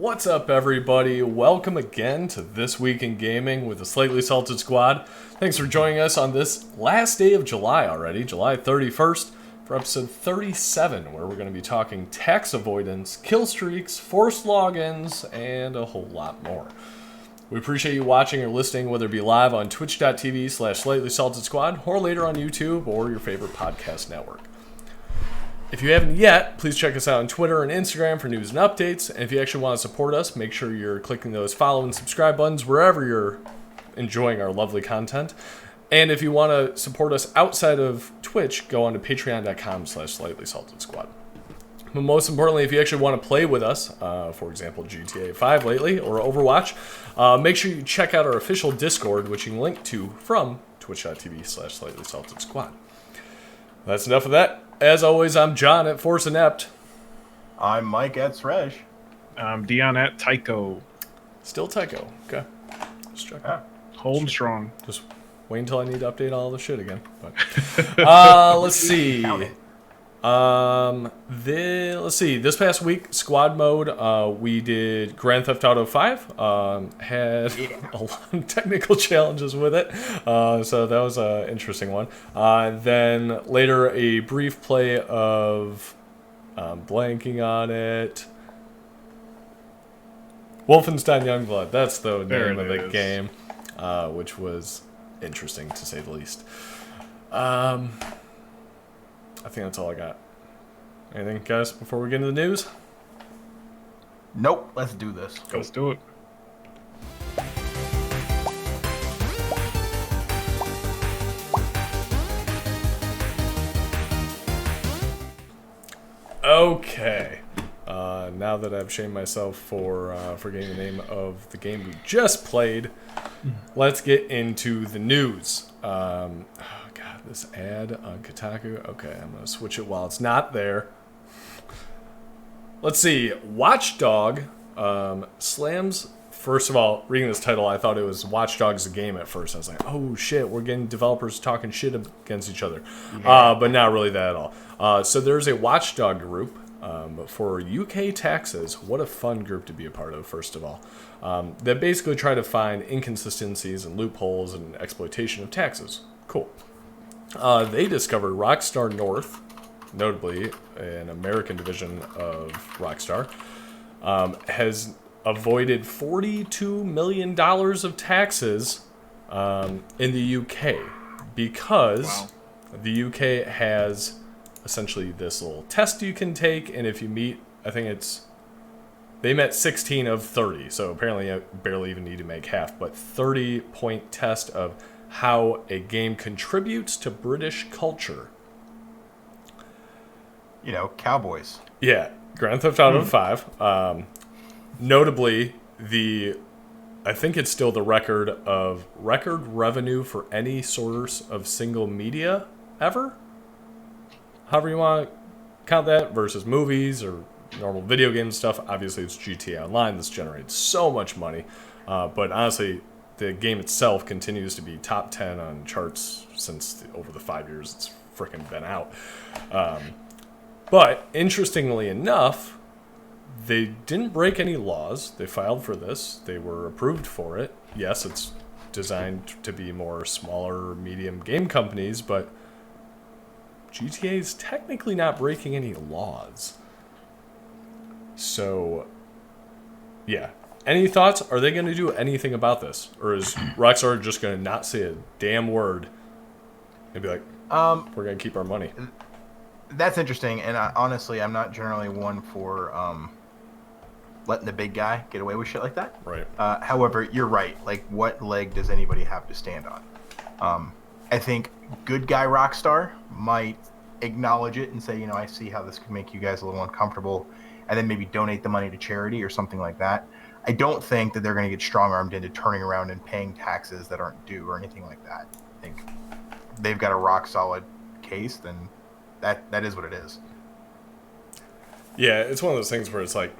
What's up, everybody? Welcome again to This Week in Gaming with the Slightly Salted Squad. Thanks for joining us on this last day of July already, July 31st, for episode 37, where we're going to be talking tax avoidance, killstreaks, forced logins, and a whole lot more. We appreciate you watching or listening, whether it be live on twitch.tv/slightlysaltedsquad or later on YouTube or your favorite podcast network. If you haven't yet, please check us out on Twitter and Instagram for news and updates. And if you actually want to support us, make sure you're clicking those follow and subscribe buttons wherever you're enjoying our lovely content. And if you want to support us outside of Twitch, go on to patreon.com/slightlysaltedsquad. But most importantly, if you actually want to play with us, for example, GTA 5 lately or Overwatch, make sure you check out our official Discord, which you can link to from twitch.tv/slightlysaltedsquad. That's enough of that. As always, I'm John at Force Inept. I'm Mike at Sregge. I'm Deion at Taiko. Still Taiko. Okay. Just checking. Holding strong. Just wait until I need to update all the shit again. But let's see. Let's see. This past week, squad mode, we did Grand Theft Auto 5. Had a lot of technical challenges with it, so that was an interesting one. Then later, a brief play of blanking on it. Wolfenstein Youngblood. That's the name of the game, which was interesting to say the least. I think that's all I got. Anything, guys, before we get into the news? Nope, let's do this. Let's do it. Okay. Now that I've shamed myself for forgetting the name of the game we just played, let's get into the news. This ad on Kotaku. Okay, I'm going to switch it while it's not there. Let's see. Watchdog slams... First of all, reading this title, I thought it was Watch Dogs the game at first. I was like, oh shit, we're getting developers talking shit against each other. Yeah. But not really that at all. So there's a Watchdog group for UK taxes. What a fun group to be a part of, first of all. That basically try to find inconsistencies and loopholes and exploitation of taxes. Cool. They discovered Rockstar North, notably an American division of Rockstar, has avoided $42 million of taxes in the UK because the UK has essentially this little test you can take, and if you meet, I think they met 16 of 30, so apparently you barely even need to make half, but 30-point test of how a game contributes to British culture. You know, cowboys. Yeah, Grand Theft Auto 5. Notably, I think it's still the record revenue for any source of single media ever. However you want to count that versus movies or normal video game stuff. Obviously, it's GTA Online. This generates so much money. But honestly, the game itself continues to be top 10 on charts since over the 5 years it's freaking been out. But interestingly enough, they didn't break any laws. They filed for this. They were approved for it. Yes, it's designed to be more smaller, medium game companies, but GTA is technically not breaking any laws. So, yeah. Any thoughts? Are they going to do anything about this? Or is Rockstar just going to not say a damn word and be like, we're going to keep our money? That's interesting, and honestly, I'm not generally one for letting the big guy get away with shit like that. Right. However, you're right. Like, what leg does anybody have to stand on? I think good guy Rockstar might acknowledge it and say, you know, I see how this could make you guys a little uncomfortable, and then maybe donate the money to charity or something like that. I don't think that they're going to get strong-armed into turning around and paying taxes that aren't due or anything like that. I think they've got a rock-solid case, then that is what it is. Yeah, it's one of those things where it's like,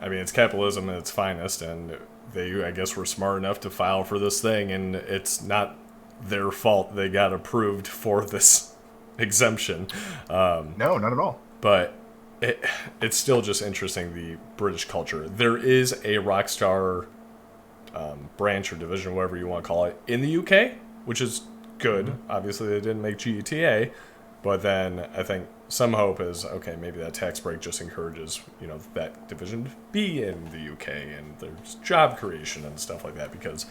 I mean, it's capitalism at its finest, and they, I guess, were smart enough to file for this thing, and it's not their fault they got approved for this exemption. No, not at all. But it's still just interesting, the British culture. There is a Rockstar branch or division, whatever you want to call it, in the UK, which is good. Obviously, they didn't make GTA, but then I think some hope is, okay, maybe that tax break just encourages, that division to be in the UK, and there's job creation and stuff like that, because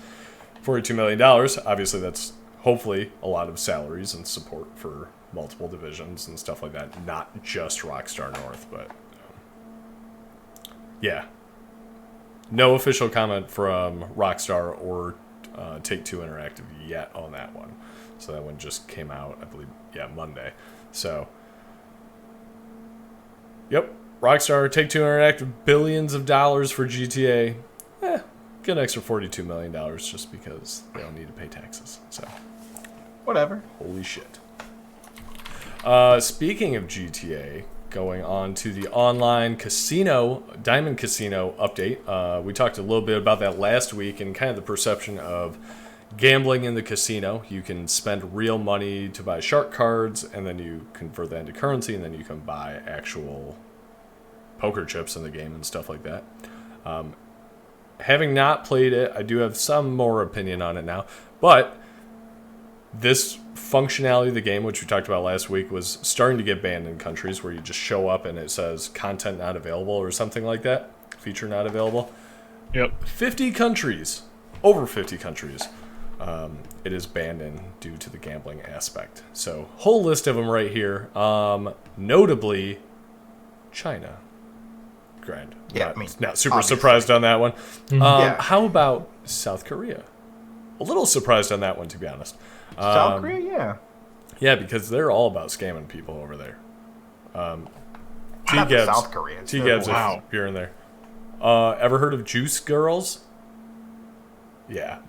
$42 million, obviously that's hopefully a lot of salaries and support for multiple divisions and stuff like that, not just Rockstar North, but yeah. No official comment from Rockstar or Take-Two Interactive yet on that one. So that one just came out, I believe, Monday. So, yep, Rockstar, Take-Two Interactive, billions of dollars for GTA. Get an extra $42 million just because they don't need to pay taxes. So, whatever. Holy shit. Speaking of GTA, going on to the online casino, Diamond Casino update. We talked a little bit about that last week and kind of the perception of gambling in the casino. You can spend real money to buy shark cards, and then you convert that into currency, and then you can buy actual poker chips in the game and stuff like that. Having not played it, I do have some more opinion on it now, but this functionality of the game, which we talked about last week, was starting to get banned in countries where you just show up and it says content not available or something like that, feature not available. Yep. 50 countries, over 50 countries, it is banned in due to the gambling aspect. So, whole list of them right here. Notably, China. Grand. Yeah, not super obviously. surprised on that one. Yeah. How about South Korea? A little surprised on that one, to be honest. South Korea, yeah. Yeah, because they're all about scamming people over there. Not T-Gabs, South Korea. T-Gabs, Wow. if you're in there. Ever heard of Juice Girls? Yeah.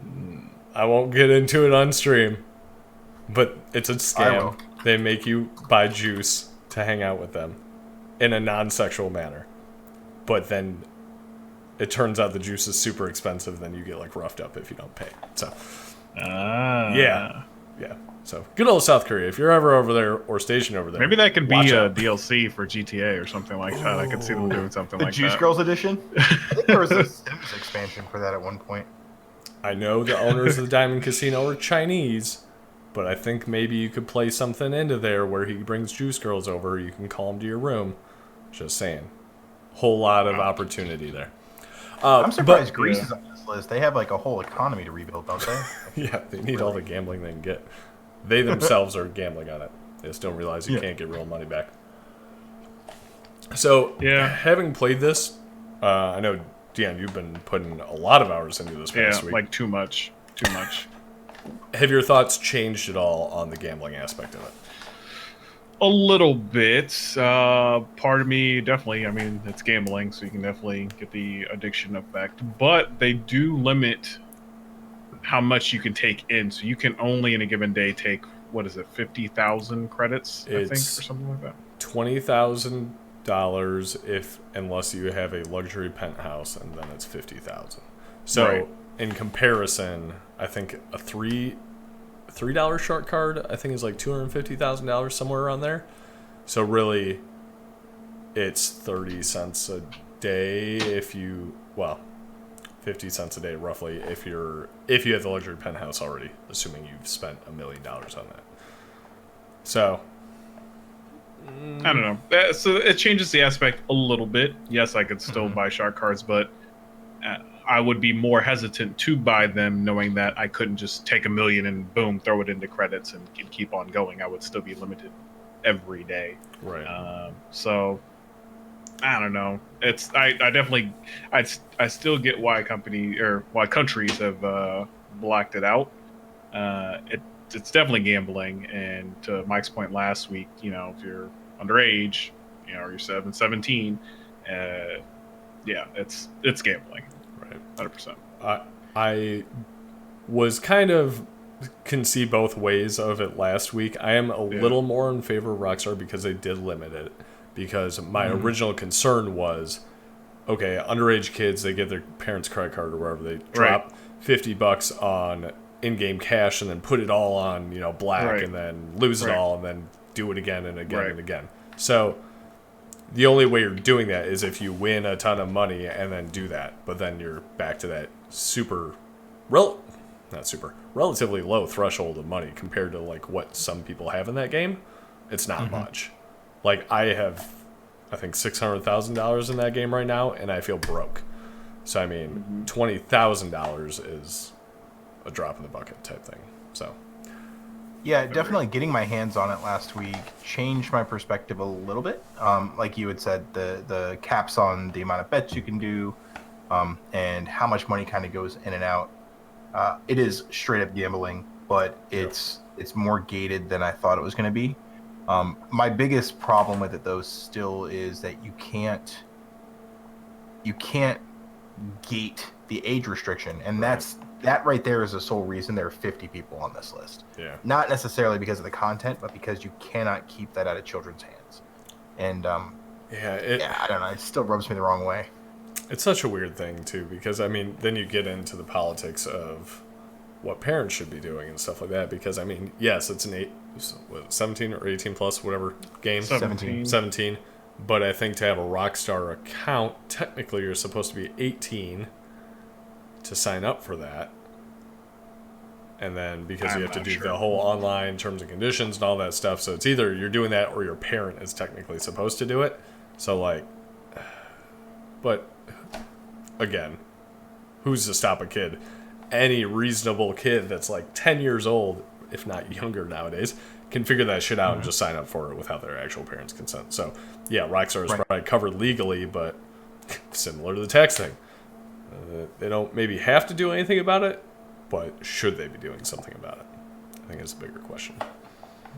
I won't get into it on stream, but it's a I will. scam. They make you buy juice to hang out with them in a non-sexual manner. But then it turns out the juice is super expensive, then you get like roughed up if you don't pay. So, yeah. So, good old South Korea. If you're ever over there or stationed over there, Maybe that could be watch a out. DLC for GTA or something like that. I could see them doing something The like Juice that. Girls edition? I think there was a Sims expansion for that at one point. I know the owners of the Diamond Casino are Chinese, but I think maybe you could play something into there where he brings Juice Girls over. You can call them to your room. Just saying. Whole lot of opportunity there. I'm surprised but- Greece is on this list. They have like a whole economy to rebuild, don't they? Yeah, they need all the gambling they can get. They themselves are gambling on it. They just don't realize you can't get real money back. So, having played this, I know, Deion, you've been putting a lot of hours into this past week. Like too much. Have your thoughts changed at all on the gambling aspect of it? A little bit. Part of me, definitely, I mean, it's gambling, so you can definitely get the addiction effect. But they do limit how much you can take in. So you can only, in a given day, take, 50,000 credits, I think, or something like that? $20,000 unless you have a luxury penthouse, and then it's $50,000. So, in comparison, I think a $3 shark card, I think, is like $250,000, somewhere around there. So really, it's 30 cents a day if you, 50 cents a day roughly if you have the luxury penthouse already, assuming you've spent $1 million on that. So I don't know. So it changes the aspect a little bit. Yes, I could still buy shark cards, but I would be more hesitant to buy them knowing that I couldn't just take $1 million and boom, throw it into credits and keep on going. I would still be limited every day. right. So I don't know. I still get why countries have blocked it out. It's definitely gambling, and to Mike's point last week, if you're underage, or you're 17, it's gambling. Right. 100%. I was can see both ways of it last week. I am a little more in favor of Rockstar because they did limit it. Because my original concern was, okay, underage kids, they get their parents' credit card or wherever, they drop $50 on in-game cash and then put it all on, black, and then lose it all and then do it again and again and again. So the only way you're doing that is if you win a ton of money and then do that. But then you're back to that relatively low threshold of money compared to like what some people have in that game. It's not much. Like I have, I think $600,000 in that game right now, and I feel broke. So I mean, $20,000 is a drop in the bucket type thing. So. Yeah, definitely getting my hands on it last week changed my perspective a little bit. Like you had said, the caps on the amount of bets you can do, and how much money kind of goes in and out. It is straight up gambling, but it's more gated than I thought it was going to be. My biggest problem with it though still is that you can't gate the age restriction, and that right there is the sole reason there are 50 people on this list. Yeah. Not necessarily because of the content, but because you cannot keep that out of children's hands. And I don't know, it still rubs me the wrong way. It's such a weird thing too, because I mean, then you get into the politics of what parents should be doing and stuff like that. Because I mean, yes, it's an 17 or 18 plus, whatever game. 17. But I think to have a Rockstar account, technically you're supposed to be 18 to sign up for that. And then because you have to do the whole online terms and conditions and all that stuff, so it's either you're doing that or your parent is technically supposed to do it. So like, but again, who's to stop a kid? Any reasonable kid that's like 10 years old, if not younger nowadays, can figure that shit out and just sign up for it without their actual parents' consent. So yeah, Rockstar is probably covered legally, but similar to the tax thing. They don't maybe have to do anything about it, but should they be doing something about it? I think it's a bigger question.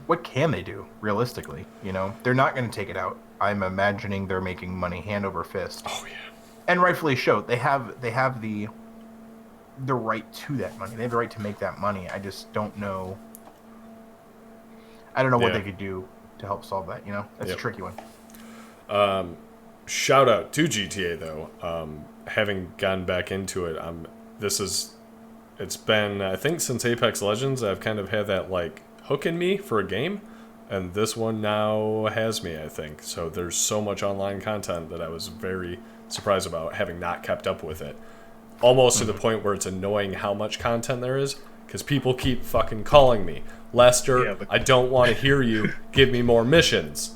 What can they do, realistically? You know, they're not going to take it out. I'm imagining they're making money hand over fist. Oh, yeah. And rightfully so. They have the right to that money. They have the right to make that money. I just don't know. I don't know what they could do to help solve that, you know? That's a tricky one. Shout out to GTA, though. Having gotten back into it, it's been, I think, since Apex Legends, I've kind of had that, like, hook in me for a game, and this one now has me, I think. So there's so much online content that I was very surprised about, having not kept up with it. Almost to the point where it's annoying how much content there is, because people keep fucking calling me. Lester, I don't want to hear you. Give me more missions.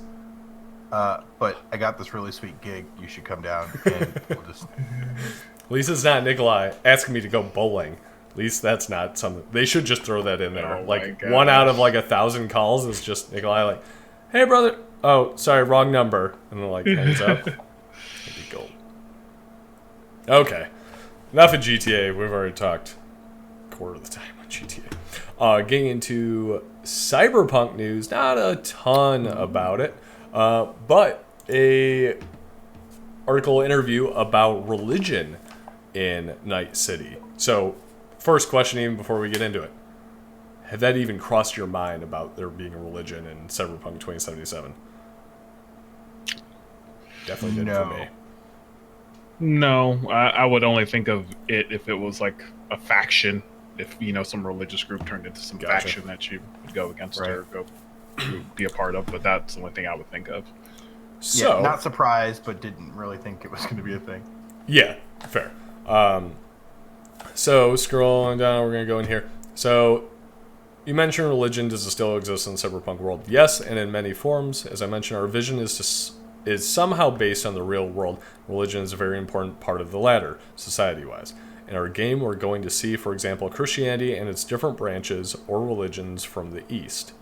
But I got this really sweet gig. You should come down, and we'll just... At least it's not Nikolai asking me to go bowling. At least that's not something... They should just throw that in there. Like, one out of, like, 1,000 calls is just Nikolai like, hey, brother. Oh, sorry, wrong number. And then, like, hangs up. That'd be gold. Okay. Enough of GTA. We've already talked a quarter of the time on GTA. Getting into Cyberpunk news. Not a ton about it. But a article interview about religion in Night City. So, first question, even before we get into it, had that even crossed your mind about there being a religion in Cyberpunk 2077? Definitely didn't for me. No, I would only think of it if it was like a faction. If, you know, some religious group turned into some faction that you would go against or go be a part of, but that's the only thing I would think of. So, not surprised, but didn't really think it was going to be a thing. Yeah, fair. So, scrolling down, we're going to go in here. So, you mentioned religion. Does it still exist in the cyberpunk world? Yes, and in many forms. As I mentioned, our vision is somehow based on the real world. Religion is a very important part of the latter, society-wise. In our game, we're going to see, for example, Christianity and its different branches or religions from the East.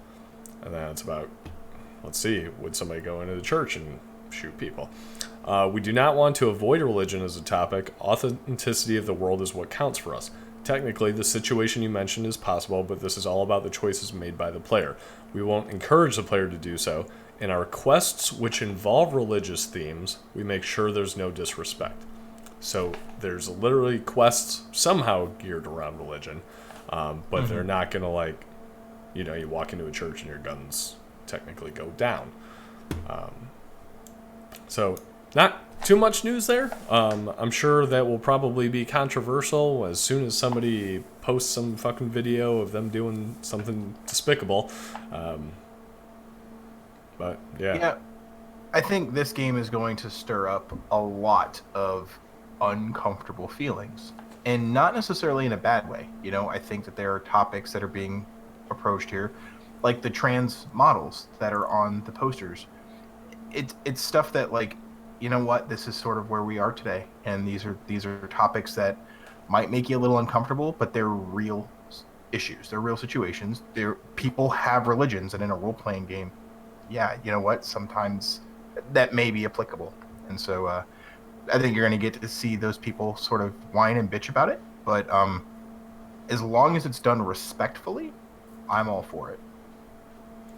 And then it's about, let's see, would somebody go into the church and shoot people? We do not want to avoid religion as a topic. Authenticity of the world is what counts for us. Technically, the situation you mentioned is possible, but this is all about the choices made by the player. We won't encourage the player to do so. In our quests, which involve religious themes, we make sure there's no disrespect. So there's literally quests somehow geared around religion, but they're not going to, like, you know, you walk into a church and your guns technically go down. So not too much news there. I'm sure that will probably be controversial as soon as somebody posts some fucking video of them doing something despicable. But yeah. I think this game is going to stir up a lot of uncomfortable feelings, and not necessarily in a bad way. You know, I think that there are topics that are being approached here, like the trans models that are on the posters. It's stuff that, like, you know what, this is sort of where we are today, and these are topics that might make you a little uncomfortable, but they're real issues. They're real situations. People have religions, and in a role-playing game, yeah, you know what, sometimes that may be applicable. And so I think you're going to get to see those people sort of whine and bitch about it, but as long as it's done respectfully, I'm all for it.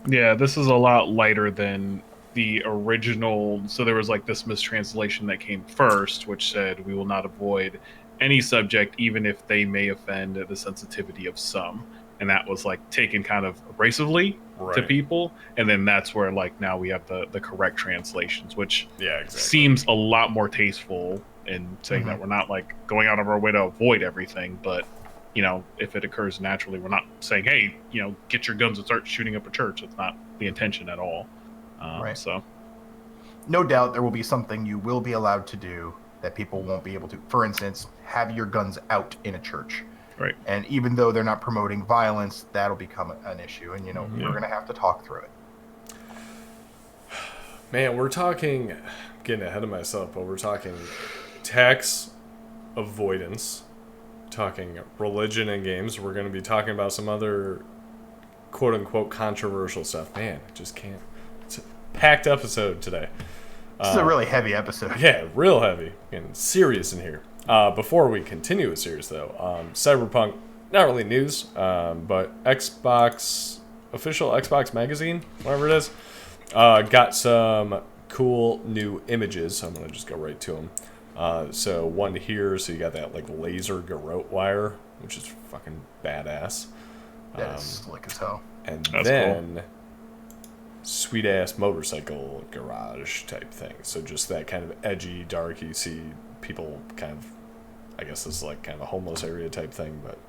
Yeah, this is a lot lighter than the original. So there was like this mistranslation that came first, which said we will not avoid any subject, even if they may offend the sensitivity of some. And that was like taken kind of abrasively to people. And then that's where like now we have the correct translations, which seems a lot more tasteful in saying that we're not like going out of our way to avoid everything, but you know, if it occurs naturally, we're not saying, hey, you know, get your guns and start shooting up a church. It's not the intention at all. Right. So, no doubt there will be something you will be allowed to do that people won't be able to. For instance, have your guns out in a church. Right. And even though they're not promoting violence, that'll become an issue. And, you know, we're going to have to talk through it. Man, we're talking, getting ahead of myself, but we're talking tax avoidance, talking religion in games. We're going to be talking about some other quote-unquote controversial stuff. Man, I just can't. It's a packed episode today. This is a really heavy episode. Yeah, real heavy. Getting serious in here. Before we continue with serious, though, Cyberpunk, not really news, but official Xbox magazine, whatever it is, got some cool new images. So I'm going to just go right to them. So one here, so you got that like laser garrote wire, which is fucking badass. That is slick as hell. And That's then cool. Sweet ass motorcycle garage type thing. So just that kind of edgy, dark, you see people kind of, I guess this is like kind of a homeless area type thing, but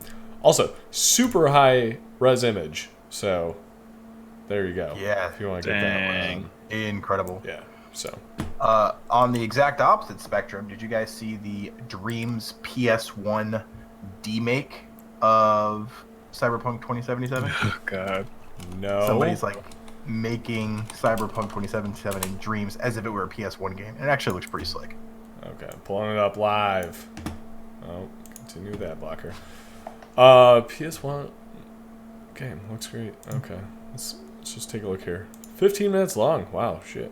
also super high res image. So there you go. Yeah. If you want to get that one. Incredible. Yeah. So. On the exact opposite spectrum, did you guys see the Dreams PS1 demake of Cyberpunk 2077? Oh, God. No. Somebody's like making Cyberpunk 2077 in Dreams as if it were a PS1 game. It actually looks pretty slick. Okay, pulling it up live. Oh, continue that blocker. PS1 game looks great. Okay, let's just take a look here. 15 minutes long. Wow, shit.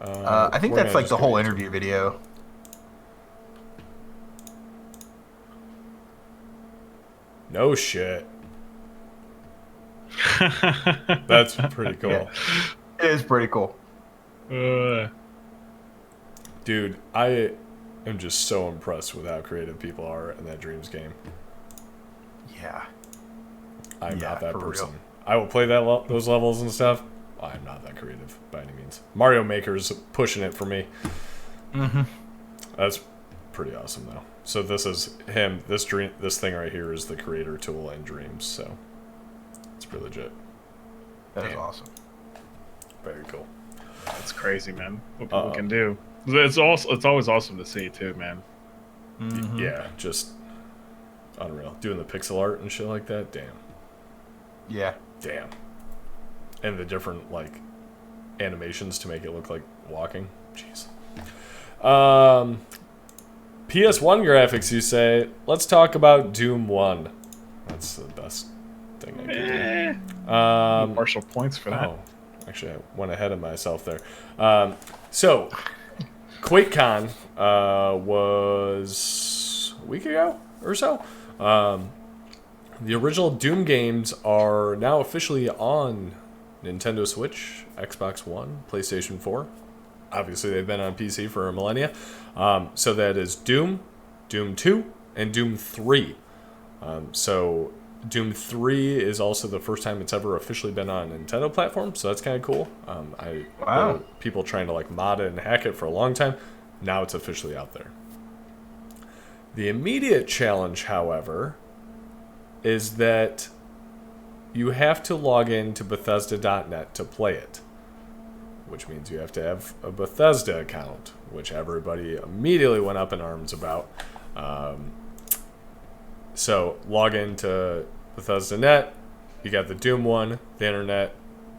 I think that's like the whole interview video. No shit. That's pretty cool. Yeah. It is pretty cool. Dude, I am just so impressed with how creative people are in that Dreams game. Yeah. I'm not that person. Real. I will play those levels and stuff. I'm not that creative by any means. Mario Maker's pushing it for me. Mm-hmm. That's pretty awesome, though. So this is him. This thing right here is the creator tool in Dreams. So it's pretty legit. That is awesome. Very cool. That's crazy, man. What people can do. It's always awesome to see too, man. Mm-hmm. Yeah, just unreal. Doing the pixel art and shit like that. Damn. Yeah. Damn. And the different like animations to make it look like walking. Jeez. PS1 graphics, you say? Let's talk about Doom 1. That's the best thing I can do. Partial points for that. Oh, actually, I went ahead of myself there. So, QuakeCon was a week ago or so. The original Doom games are now officially on Nintendo Switch, Xbox One, PlayStation 4. Obviously, they've been on PC for a millennia. So that is Doom, Doom 2, and Doom 3. So Doom 3 is also the first time it's ever officially been on a Nintendo platform, so that's kind of cool. Wow. People trying to like mod it and hack it for a long time. Now it's officially out there. The immediate challenge, however, is that you have to log in to Bethesda.net to play it, which means you have to have a Bethesda account, which everybody immediately went up in arms about. So log into Bethesda.net. You got the Doom one. The internet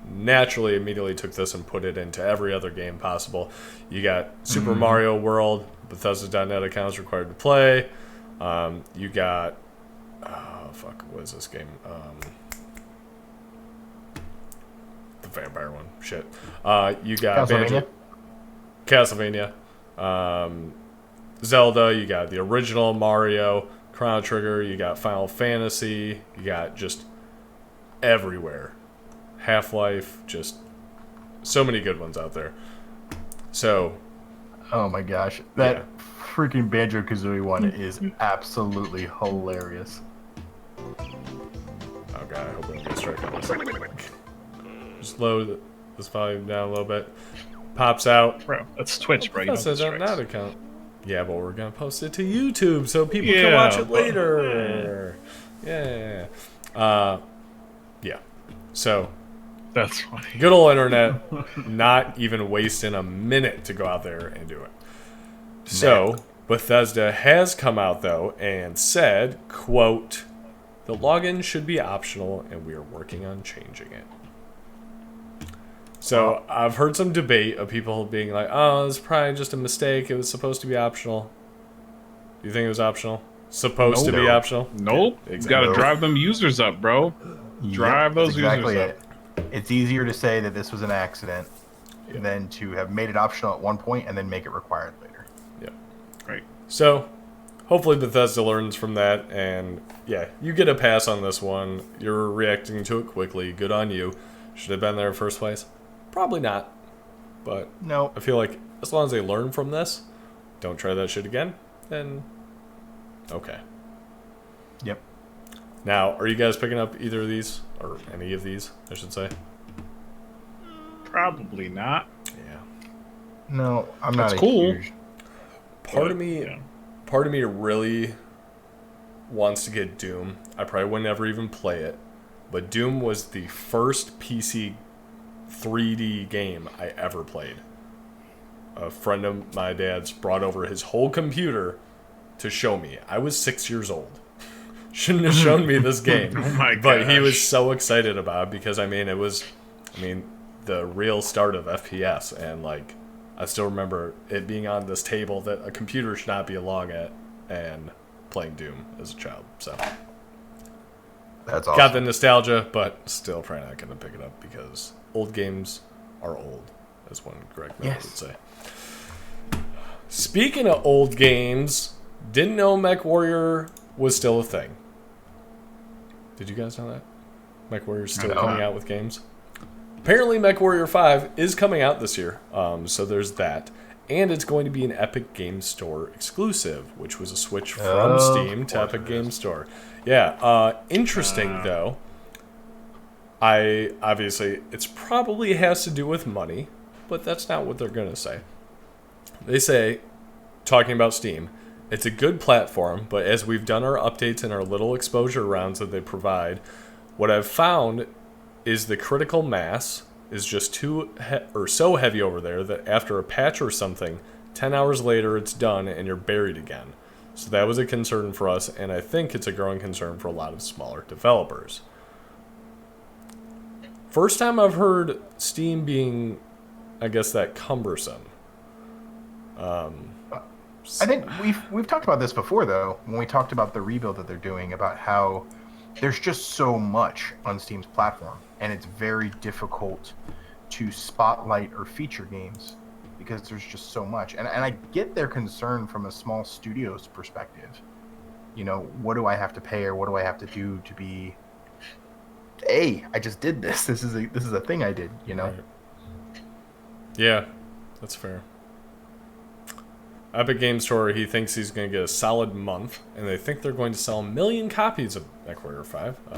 naturally immediately took this and put it into every other game possible. You got Super Mario World. Bethesda.net accounts required to play. You got what is this game? The vampire one. Shit. You got Castlevania. Zelda. You got the original Mario. Chrono Trigger. You got Final Fantasy. You got just everywhere. Half-Life. Just so many good ones out there. So. Oh my gosh, that freaking Banjo-Kazooie one is absolutely hilarious. Oh god, I hope I don't get strike on this. Just load this volume down a little bit. Pops out. Bro, that's Twitch, bro. You That's don't not account. Yeah, but we're gonna post it to YouTube so people can watch it later. Yeah. Yeah. So. That's funny. Good old internet, not even wasting a minute to go out there and do it. So, Bethesda has come out, though, and said, quote, the login should be optional, and we are working on changing it. So, I've heard some debate of people being like, oh, it's probably just a mistake. It was supposed to be optional. Do you think it was optional? Supposed to be optional? Nope. Yeah, You gotta drive them users up, bro. Drive those exactly users up. It's easier to say that this was an accident than to have made it optional at one point and then make it required later. Yep. Right. So, hopefully Bethesda learns from that, and yeah, you get a pass on this one. You're reacting to it quickly. Good on you. Should have been there in first place? Probably not. But no, I feel like as long as they learn from this, don't try that shit again, then okay. Yep. Now, are you guys picking up either of these? Or any of these, I should say? Probably not. Yeah. No, I'm not. That's cool. Huge... Part of me really wants to get Doom. I probably would never even play it. But Doom was the first PC 3D game I ever played. A friend of my dad's brought over his whole computer to show me. I was 6 years old. Shouldn't have shown me this game. Oh my but he gosh. was so excited about it because, it was the real start of FPS. And, I still remember it being on this table that a computer should not be along at and playing Doom as a child. So, That's awesome. got the nostalgia, but still probably not going to pick it up because old games are old, as one Greg Miller would say. Speaking of old games, didn't know MechWarrior was still a thing. Did you guys know that? MechWarrior's still coming out with games? Apparently MechWarrior 5 is coming out this year, so there's that. And it's going to be an Epic Games Store exclusive, which was a switch from Steam to Epic Games Store. Yeah, interesting though. Obviously, it's probably has to do with money, but that's not what they're going to say. They say, talking about Steam, it's a good platform, but as we've done our updates and our little exposure rounds that they provide, what I've found is the critical mass is just so heavy over there that after a patch or something, 10 hours later it's done and you're buried again. So that was a concern for us, and I think it's a growing concern for a lot of smaller developers. First time I've heard Steam being, I guess, that cumbersome. I think we've talked about this before, though, when we talked about the rebuild that they're doing, about how there's just so much on Steam's platform, and it's very difficult to spotlight or feature games because there's just so much. And I get their concern from a small studio's perspective. You know, what do I have to pay or what do I have to do to be, hey, I just did this. This is a thing I did, you know? Right. Yeah, that's fair. Epic Games Store, he thinks he's going to get a solid month, and they think they're going to sell 1 million copies of MechWarrior 5. I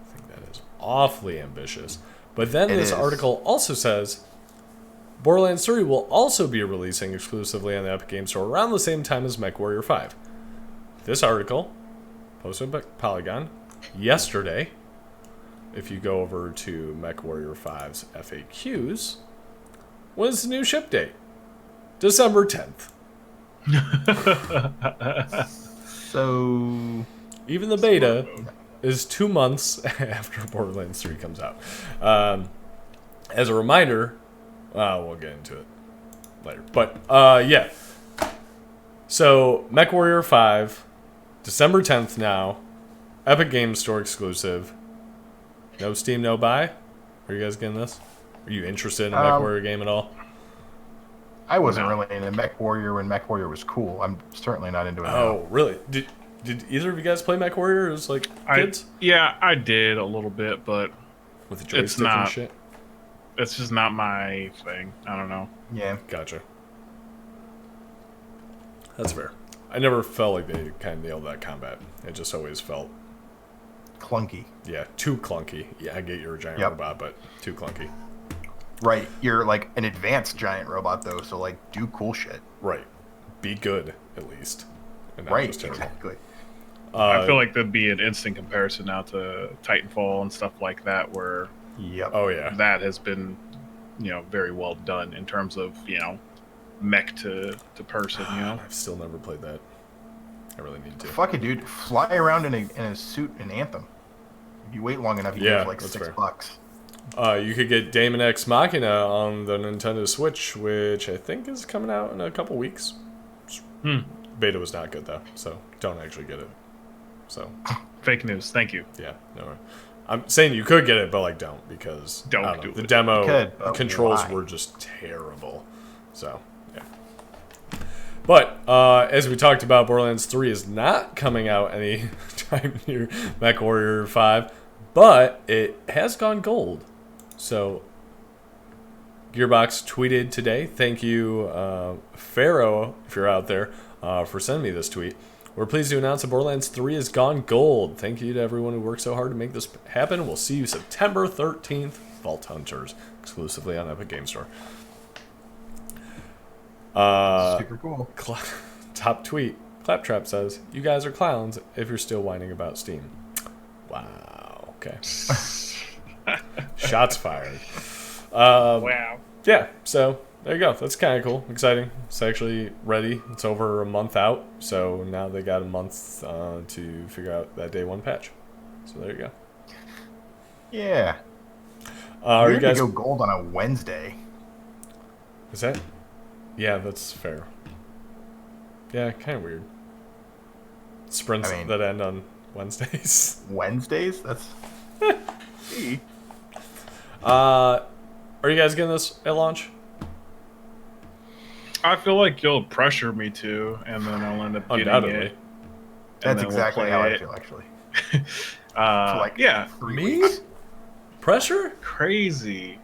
think that is awfully ambitious. But then this article also says Borderlands 3 will also be releasing exclusively on the Epic Games Store around the same time as MechWarrior 5. This article, posted by Polygon, yesterday, if you go over to MechWarrior 5's FAQs, When's the new ship date? December 10th. So Even the beta is 2 months after Borderlands 3 comes out. As a reminder, we'll get into it later. But, yeah. So, MechWarrior 5, December 10th now. Epic Games Store exclusive. No Steam, no buy? Are you guys getting this? Are you interested in a MechWarrior game at all? I wasn't really into MechWarrior when MechWarrior was cool. I'm certainly not into it now. Oh, really? Did either of you guys play MechWarrior as, like, kids? Yeah, I did a little bit, but With the joystick and shit? it's just not my thing. I don't know. Yeah. Gotcha. That's fair. I never felt like they kind of nailed that combat. It just always felt, Clunky. yeah, too clunky. Yeah, I get you're a giant robot, but too clunky. Right. You're like an advanced giant robot, though, so, like, do cool shit. Right. Be good, at least. And not Right. just terrible. Exactly. I feel like there'd be an instant comparison now to Titanfall and stuff like that, where Yep. Oh, yeah. that has been, very well done in terms of, mech to person, I've still never played that. I really need to. Fuck it, dude. Fly around in a suit in Anthem. If you wait long enough, you Yeah, get like that's $6. You could get Daemon X Machina on the Nintendo Switch, which I think is coming out in a couple weeks. Beta was not good, though, so don't actually get it. So, Fake news. Thank you. yeah, no. I'm saying you could get it, but, like, don't, because Don't I don't do know, the it. demo You could, but controls why? were just terrible. So, yeah. But, as we talked about, Borderlands 3 is not coming out any time near MechWarrior 5, but it has gone gold. So, Gearbox tweeted today, thank you, Pharaoh, if you're out there, for sending me this tweet. We're pleased to announce that Borderlands 3 has gone gold. Thank you to everyone who worked so hard to make this happen. We'll see you September 13th, Vault Hunters, exclusively on Epic Games Store. Super cool. Top tweet. Claptrap says, you guys are clowns if you're still whining about Steam. Wow. Okay. Shots fired. Wow. Yeah, so there you go. That's kind of cool. Exciting. It's actually ready. It's over a month out. So now they got a month to figure out that day one patch. So there you go. Yeah. Are you Weird guys... to go gold on a Wednesday. Is that... Yeah, that's fair. Yeah, kind of weird. Sprints that end on Wednesdays. Wednesdays? That's... Gee. Are you guys getting this at launch? I feel like you'll pressure me to, and then I'll end up getting Undoubtedly. it. That's then we'll exactly play how I it. feel, actually. For like, yeah, 3 Me? weeks. Pressure? crazy.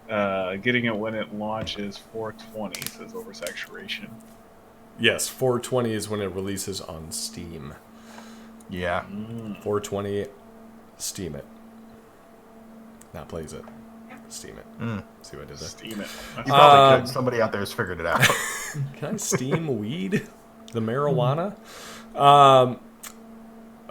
Getting it when it launches 420 says oversaturation. Yes, 420 is when it releases on Steam. Yeah. 420, Steam it. Not plays it. Steam it. See what I did there? Steam it. You probably could. Somebody out there has figured it out. Can I steam weed? The marijuana?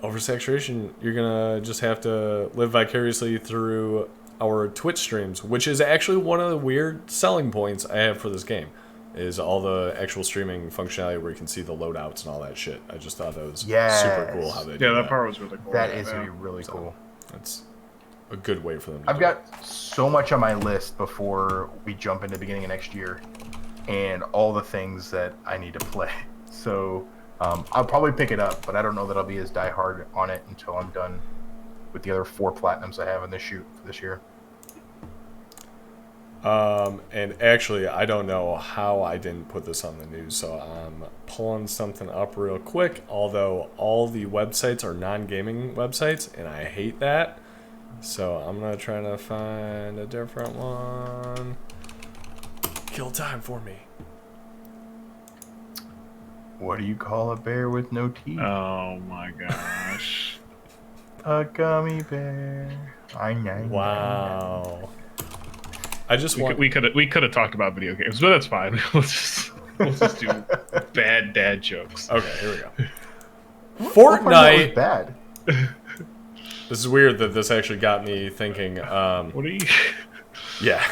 Oversaturation, you're gonna just have to live vicariously through our Twitch streams, which is actually one of the weird selling points I have for this game, is all the actual streaming functionality where you can see the loadouts and all that shit. I just thought that was super cool how they do Yeah, that part was really cool. That is going to be really cool. That's a good way for them to I've do it. got so much on my list before we jump into the beginning of next year, and all the things that I need to play. So I'll probably pick it up, but I don't know that I'll be as diehard on it until I'm done with the other 4 platinums I have in this shoot for this year. And actually, I don't know how I didn't put this on the news, so I'm pulling something up real quick, although all the websites are non-gaming websites, and I hate that. So I'm going to try to find a different one. Kill time for me. What do you call a bear with no teeth? Oh my gosh. A gummy bear. Wow. I just want... We could have talked about video games, but that's fine. We'll just do bad dad jokes. Okay, here we go. What part of that was Fortnite. bad. This is weird that this actually got me thinking. What are you? Yeah.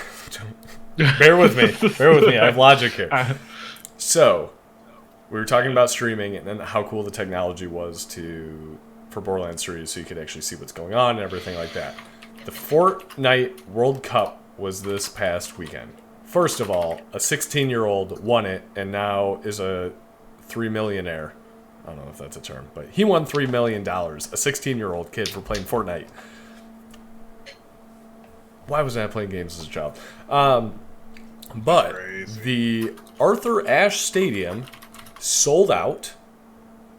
Bear with me. Bear with me. I have logic here. So, we were talking about streaming and then how cool the technology was for Borderlands 3 so you could actually see what's going on and everything like that. The Fortnite World Cup was this past weekend. First of all, a 16-year-old won it and now is a $3 millionaire. I don't know if that's a term, but he won $3 million. A 16-year-old kid for playing Fortnite. Why was I playing games as a child? But Crazy. the Arthur Ashe Stadium sold out.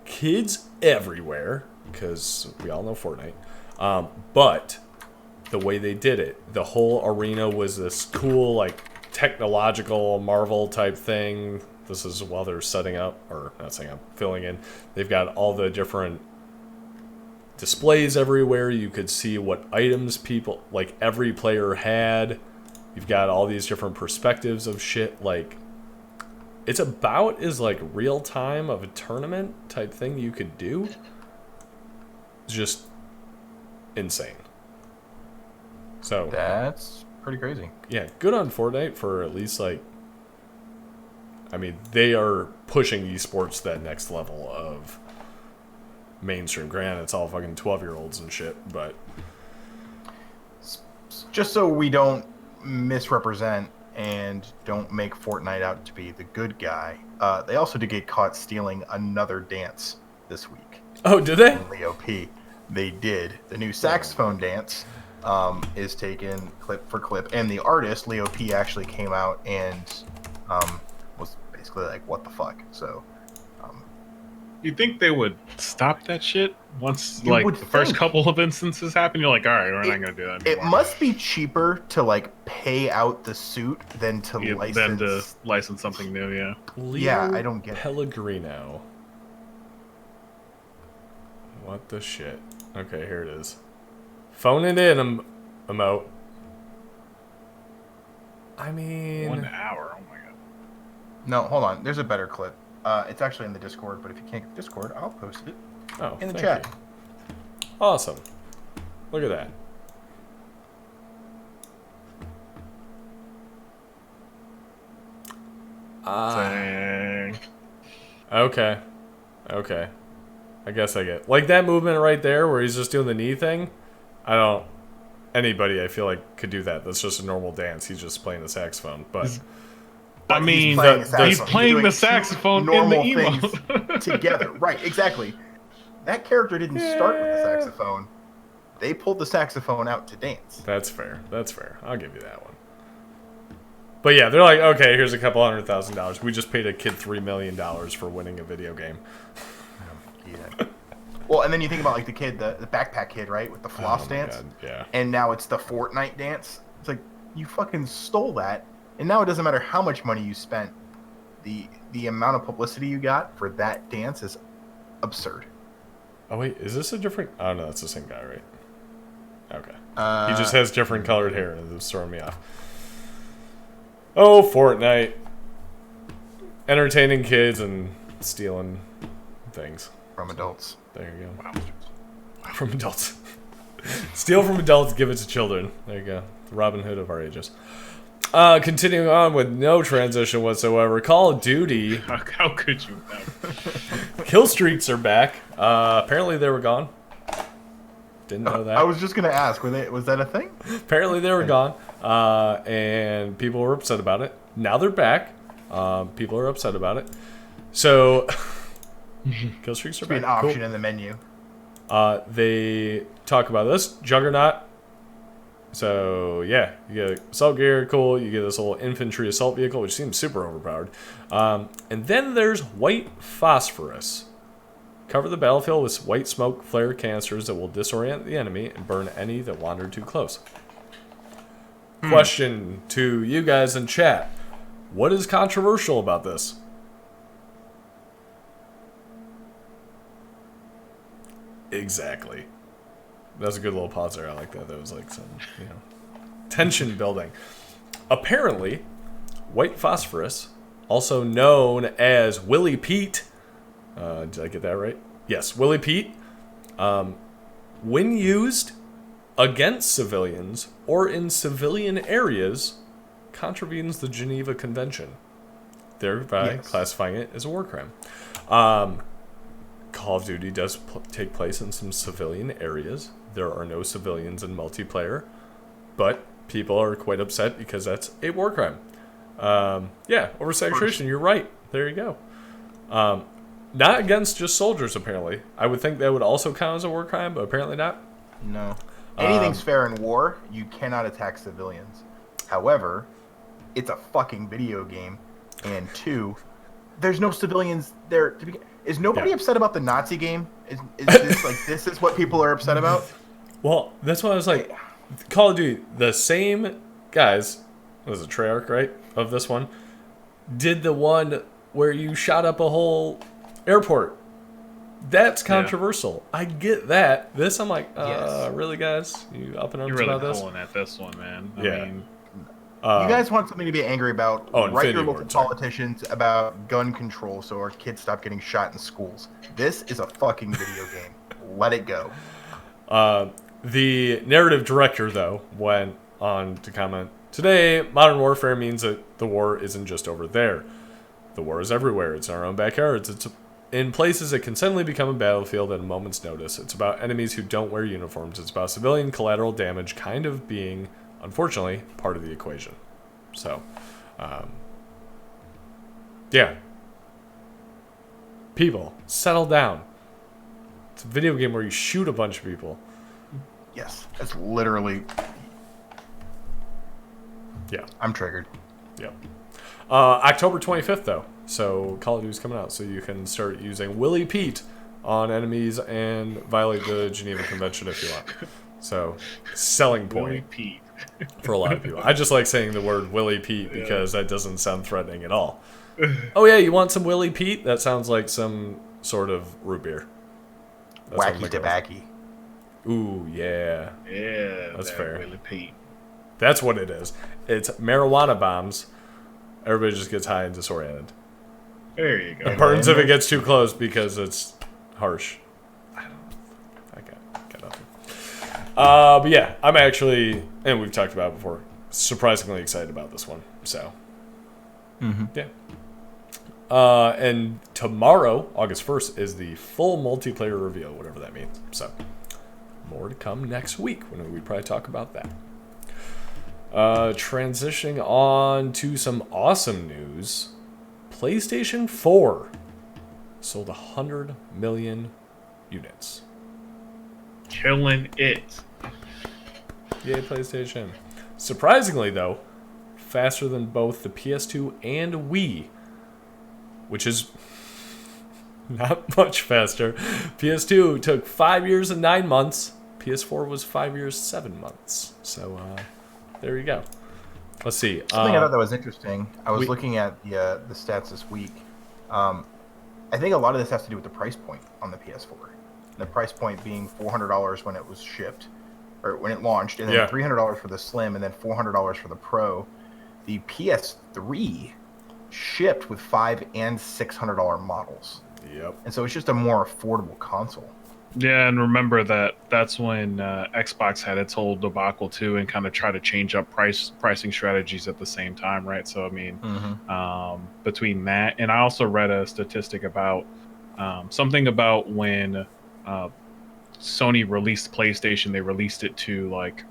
Kids everywhere, because we all know Fortnite. But the way they did it, the whole arena was this cool, like, technological Marvel type thing. This is while they're setting up, or not setting up, filling in. They've got all the different displays everywhere. You could see what items people, like, every player had. You've got all these different perspectives of shit. Like, it's about as, like, real time of a tournament type thing you could do. It's just insane. So That's pretty crazy. yeah, good on Fortnite for at least, like, I mean, they are pushing esports to that next level of mainstream. Granted, it's all fucking 12-year-olds and shit, but Just so we don't misrepresent and don't make Fortnite out to be the good guy, they also did get caught stealing another dance this week. oh, did they? In Leo P. They did. The new saxophone dance is taken clip for clip, and the artist, Leo P, actually came out and was basically like, what the fuck? So You think they would stop that shit once, You like, would the first think. couple of instances happen? You're like, all right, we're not going to do that it anymore. must be cheaper to like pay out the suit than to license. Then to license something new, yeah. Yeah, I don't get it. Pellegrino. What the shit? Okay, here it is. Phone it in, emote. I mean, 1 hour, oh my god. No, hold on. There's a better clip. It's actually in the Discord, but if you can't get Discord, I'll post it oh, in the thank chat. you. Awesome. Look at that. Dang. Okay. Okay. I guess I get like that movement right there where he's just doing the knee thing. I don't. Anybody I feel like could do that. That's just a normal dance. He's just playing the saxophone. But I mean, he's playing the saxophone in the normal emote. things together. Right, exactly. That character didn't start with the saxophone. They pulled the saxophone out to dance. that's fair. That's fair. I'll give you that one. But yeah, they're like, okay, here's a couple $100,000. We just paid a kid $3 million for winning a video game. Yeah. Well, and then you think about like the kid, the backpack kid, right, with the floss Oh my dance. God, yeah. And now it's the Fortnite dance. It's like you fucking stole that, and now it doesn't matter how much money you spent. The amount of publicity you got for that dance is absurd. Oh wait, is this a different? Oh no, it's the same guy, right? Okay. Uh, He just has different colored hair, and it's throwing me off. Oh, Fortnite. Entertaining kids and stealing things. from adults. There you go. Wow. From adults. Steal from adults, give it to children. There you go. The Robin Hood of our ages. Continuing on with no transition whatsoever. Call of Duty. How could you have? Killstreaks are back. Apparently they were gone. Didn't know that. I was just gonna ask, was that a thing? Apparently they were gone. And people were upset about it. Now they're back. People are upset about it. So Killstreaks are Be back. an option Cool. in the menu. They talk about this Juggernaut. So yeah, you get assault gear, cool. You get this little infantry assault vehicle, which seems super overpowered. And then there's white phosphorus. Cover the battlefield with white smoke flare canisters that will disorient the enemy and burn any that wander too close. Question to you guys in chat: what is controversial about this? Exactly. That was a good little pause there. I like that. That was like some, tension building. Apparently, white phosphorus, also known as Willie Pete. Did I get that right? Yes, Willie Pete. When used against civilians or in civilian areas, contravenes the Geneva Convention, thereby Yes. classifying it as a war crime. Call of Duty does take place in some civilian areas. There are no civilians in multiplayer, but people are quite upset because that's a war crime. Yeah, oversaturation, you're right. There you go. Not against just soldiers, apparently. I would think that would also count as a war crime, but apparently not. No. Anything's fair in war. You cannot attack civilians. However, it's a fucking video game. And 2, there's no civilians there to be. Is nobody upset about the Nazi game? Is this like this is what people are upset about? Well, that's why I was like, Call of Duty, the same guys, was it Treyarch, right, of this one, did the one where you shot up a whole airport. That's controversial. I get that. This, I'm like, really, guys? You up in arms You're really about this? pulling at this one, man. I mean, You guys want something to be angry about? Write Infinity your War, local sorry. politicians about gun control so our kids stop getting shot in schools. This is a fucking video game. Let it go. The narrative director, though, went on to comment, today, modern warfare means that the war isn't just over there. The war is everywhere. It's in our own backyards. It's in places that can suddenly become a battlefield at a moment's notice. It's about enemies who don't wear uniforms. It's about civilian collateral damage kind of being, unfortunately, part of the equation. So, yeah. People, settle down. It's a video game where you shoot a bunch of people. Yes, that's literally. Yeah. I'm triggered. Yep. October 25th, though. So Call of Duty's coming out. So you can start using Willie Pete on enemies and violate the Geneva Convention if you want. So, selling Willie point Pete. for a lot of people. I just like saying the word Willie Pete because that doesn't sound threatening at all. Oh, yeah, you want some Willie Pete? That sounds like some sort of root beer. That's what I'm Wacky thinking of. tobacco. Ooh, yeah. Yeah, That's that fair. Willie Pete. That's what it is. It's marijuana bombs. Everybody just gets high and disoriented. There you go. It burns if it gets too close because it's harsh. I got nothing. But yeah, I'm actually, and we've talked about it before, surprisingly excited about this one. So, yeah. And tomorrow, August 1st, is the full multiplayer reveal, whatever that means. So, more to come next week when we probably talk about that. Transitioning on to some awesome news. PlayStation 4 sold 100 million units. Killing it. Yay, PlayStation. Surprisingly, though, faster than both the PS2 and Wii, which is not much faster. PS2 took 5 years and 9 months. PS4 was 5 years, 7 months. So, there you go. Let's see. Something I thought that was interesting. I was looking at the stats this week. I think a lot of this has to do with the price point on the PS4. The price point being $400 when it was shipped, or when it launched, and then $300 for the Slim, and then $400 for the Pro. The PS3 shipped with $500 and $600 models. Yep. And so it's just a more affordable console. Yeah, and remember that's when Xbox had its whole debacle too, and kind of try to change up pricing strategies at the same time, right? So I mean, between that, and I also read a statistic about something about when Sony released PlayStation, they released it to like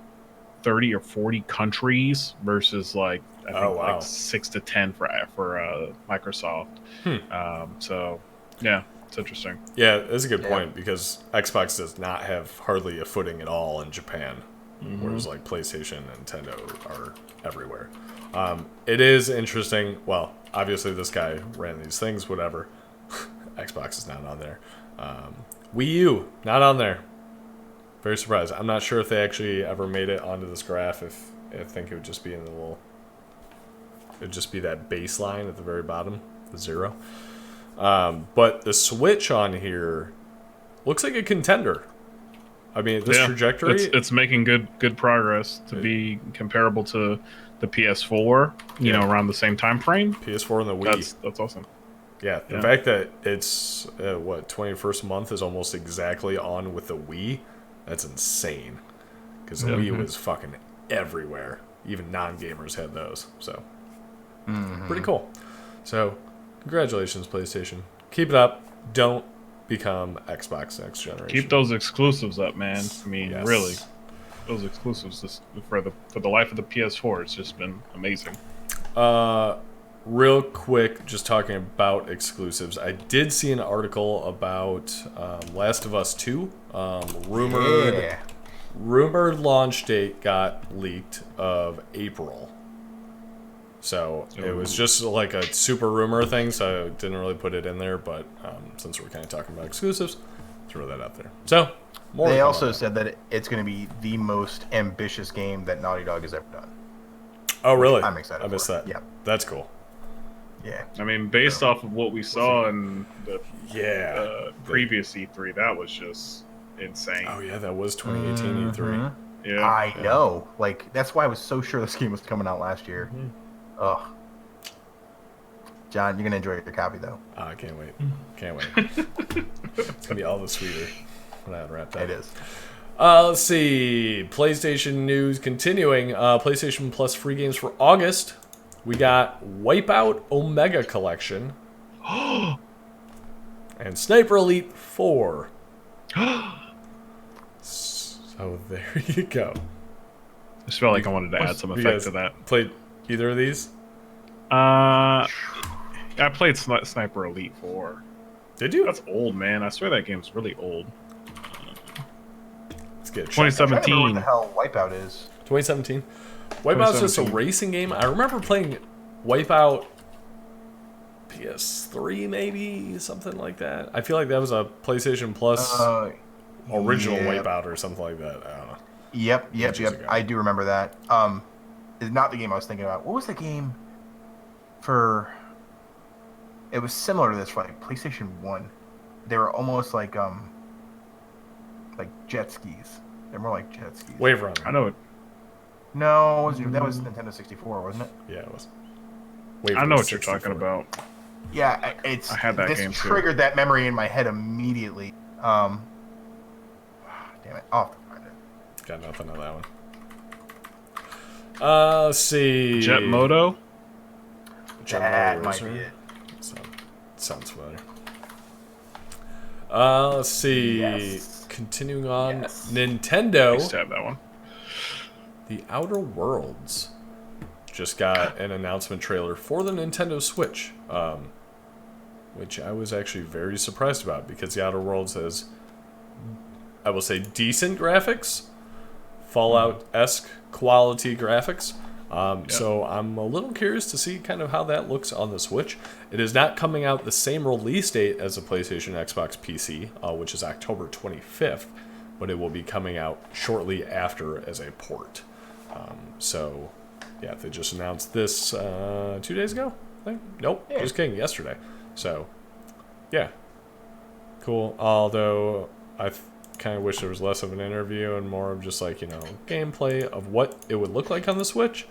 30 or 40 countries versus like I think like 6 to 10 for Microsoft. So yeah. It's interesting. Yeah, that's a good point because Xbox does not have hardly a footing at all in Japan, whereas like PlayStation and Nintendo are everywhere. It is interesting. Well, obviously this guy ran these things, whatever. Xbox is not on there. Wii U, not on there. Very surprised. I'm not sure if they actually ever made it onto this graph. If I think it would just be in the little, it'd just be that baseline at the very bottom, the 0. But the Switch on here looks like a contender. I mean, this trajectory, it's making good progress to be comparable to the PS4. You know, around the same time frame. PS4 and the Wii. That's awesome. Yeah, the fact that it's 21st month is almost exactly on with the Wii. That's insane because the Wii was fucking everywhere. even non-gamers had those. So Mm-hmm. pretty cool. So congratulations, PlayStation. Keep it up. Don't become Xbox next generation. Keep those exclusives up, man. I mean, Yes. really, those exclusives for the life of the PS4, it's just been amazing. Real quick, just talking about exclusives. I did see an article about Last of Us 2. Rumored launch date got leaked of April. So it was just like a super rumor thing, so I didn't really put it in there. But since we're kind of talking about exclusives, throw that out there. So more. They also said that it's going to be the most ambitious game that Naughty Dog has ever done. Oh, really? I'm excited. I missed that. Yeah, that's cool. Yeah. I mean, based off of what we saw in the previous E3, that was just insane. Oh yeah, that was 2018 E3. Yeah, I know. Like, that's why I was so sure this game was coming out last year. Ugh. John, you're gonna enjoy your copy though. I can't wait. Can't wait. It's gonna be all the sweeter when I unwrap that. It is. Let's see. PlayStation news continuing. PlayStation Plus free games for August. We got Wipeout Omega Collection. And Sniper Elite 4. So there you go. I just felt like I wanted to add some You effect guys to that. played either of these? I played Sniper Elite 4. Did you? That's old, man. I swear that game's really old. Let's get it. 2017. I don't know what the hell Wipeout is. 2017. Wipeout's just a 2017. racing game. I remember playing Wipeout PS3, maybe something like that. I feel like that was a PlayStation Plus original Wipeout or something like that. I don't know. Yep. Ages ago. I do remember that. It's not the game I was thinking about. What was the game for? It was similar to this for like PlayStation 1. They were almost like jet skis. They're more like jet skis. Wave Runner. I know it. No, that was Nintendo 64, wasn't it? Yeah, it was. I know what you're talking about. Yeah, I had that this game too. triggered that memory in my head immediately. Damn it! I'll have to find it. Got nothing on that one. Let's see. Jet Moto? That Moto might Racer? be it. Sounds familiar. Let's see. Yes. Continuing on, Yes. I Nintendo. used to have that one. The Outer Worlds just got an announcement trailer for the Nintendo Switch, which I was actually very surprised about because the Outer Worlds has, I will say, decent graphics, Fallout-esque quality graphics. So I'm a little curious to see kind of how that looks on the Switch. It is not coming out the same release date as the PlayStation, Xbox, PC, which is October 25th, but it will be coming out shortly after as a port. So, yeah, they just announced this 2 days ago, I think. Nope, Yeah. just kidding, yesterday. So, yeah, cool. Although I kind of wish there was less of an interview and more of just like, gameplay of what it would look like on the Switch.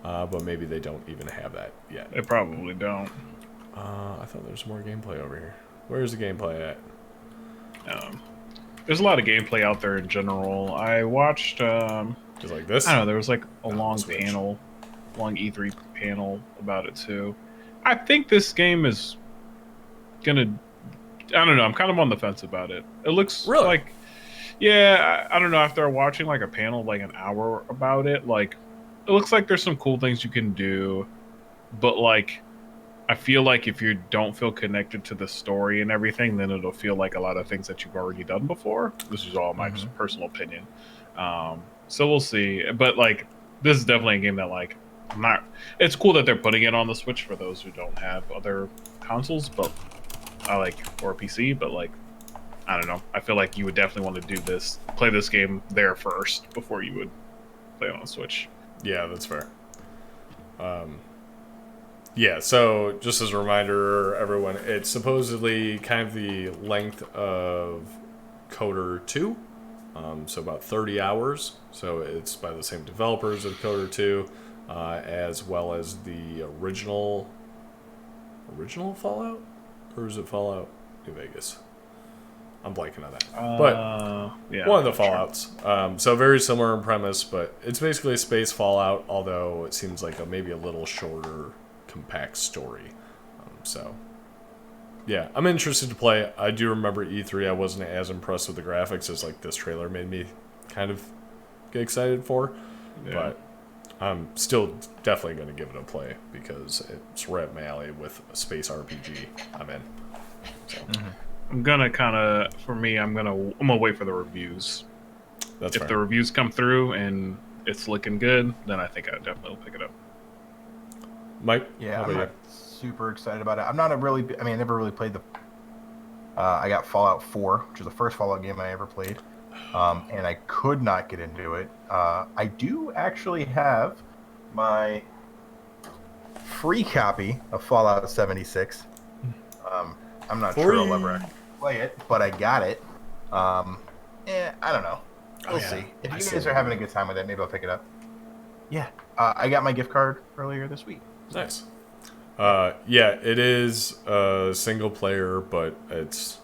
But maybe they don't even have that yet. They probably don't. I thought there was more gameplay over here. Where's the gameplay at? There's a lot of gameplay out there in general. I watched, Just like this? I don't know, there was like a long Switch. panel, long E3 panel about it too. I think this game is gonna, I don't know, I'm kind of on the fence about it. It looks Really? like, yeah, I don't know, after watching like a panel like an hour about it, like, it looks like there's some cool things you can do, but like, I feel like if you don't feel connected to the story and everything, then it'll feel like a lot of things that you've already done before. This is all my just personal opinion. So we'll see. But like, this is definitely a game that like, it's cool that they're putting it on the Switch for those who don't have other consoles, but or a PC. But like, I don't know. I feel like you would definitely want to play this game there first before you would play it on Switch. Yeah, that's fair. Yeah, so just as a reminder, everyone, it's supposedly kind of the length of Coder 2, so about 30 hours. So it's by the same developers of Coder 2, as well as the original Fallout? Or is it Fallout New Vegas? I'm blanking on that. But yeah, one of the Fallouts. So very similar in premise, but it's basically a space Fallout, although it seems like maybe a little shorter, compact story. So, yeah, I'm interested to play. I do remember E3. I wasn't as impressed with the graphics as like this trailer made me kind of get excited for. Yeah. But I'm still definitely going to give it a play because it's right up my alley with a space RPG. I'm in. So. I'm gonna kind of, for me, I'm gonna wait for the reviews. That's if fair. the reviews come through and it's looking good, then I think I definitely will pick it up. Mike? Yeah, I'm not super excited about it. I'm not a really, I mean, I never really played the, I got Fallout 4, which is the first Fallout game I ever played, and I could not get into it. I do actually have my free copy of Fallout 76. I'm not sure I'll ever actually play it, but I got it. I don't know. We'll see. If you guys are having a good time with it, maybe I'll pick it up. Yeah, I got my gift card earlier this week. Nice. Yeah, it is a single player, but it's,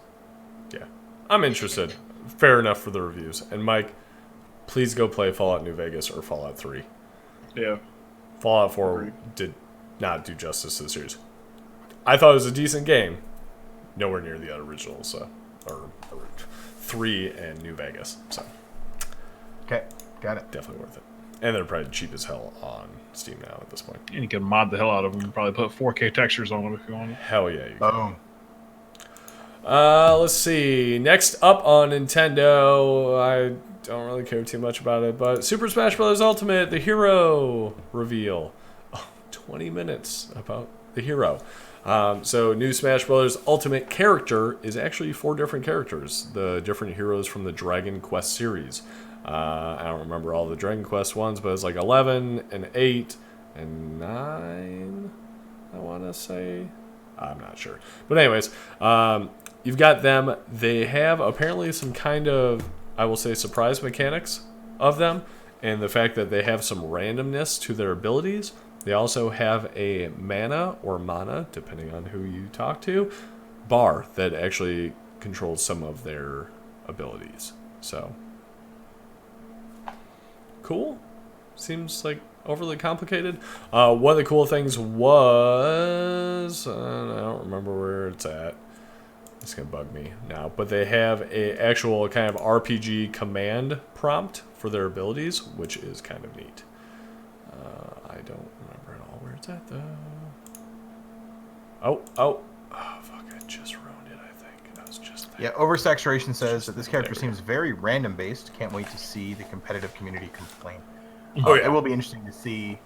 yeah. I'm interested. Fair enough for the reviews. And Mike, please go play Fallout New Vegas or Fallout 3. Yeah. Fallout 4 did not do justice to the series. I thought it was a decent game. Nowhere near the original, so, or 3 and New Vegas. So, okay, got it. Definitely worth it. And they're probably cheap as hell on Steam now at this point. And you can mod the hell out of them and probably put 4K textures on them if you want. Hell yeah, you can. Boom. Let's see. Next up on Nintendo, I don't really care too much about it, but Super Smash Bros. Ultimate, the hero reveal. 20 minutes about the hero. So new Smash Bros. Ultimate character is actually 4 different characters, the different heroes from the Dragon Quest series. I don't remember all the Dragon Quest ones, but it's like 11 and 8 and 9, I want to say. I'm not sure. But anyways, you've got them. They have apparently some kind of, I will say, surprise mechanics of them, and the fact that they have some randomness to their abilities. They also have a mana, or mana, depending on who you talk to, bar that actually controls some of their abilities. So, cool. Seems like overly complicated. One of the cool things was, I don't remember where it's at. It's gonna bug me now, but they have a actual kind of RPG command prompt for their abilities, which is kind of neat. I don't remember at all where it's at though. Oh, fuck! I just ruined it. I think I was just there. Yeah, Oversaturation says that this character seems very random based. Can't wait to see the competitive community complain. Oh, yeah. It will be interesting to see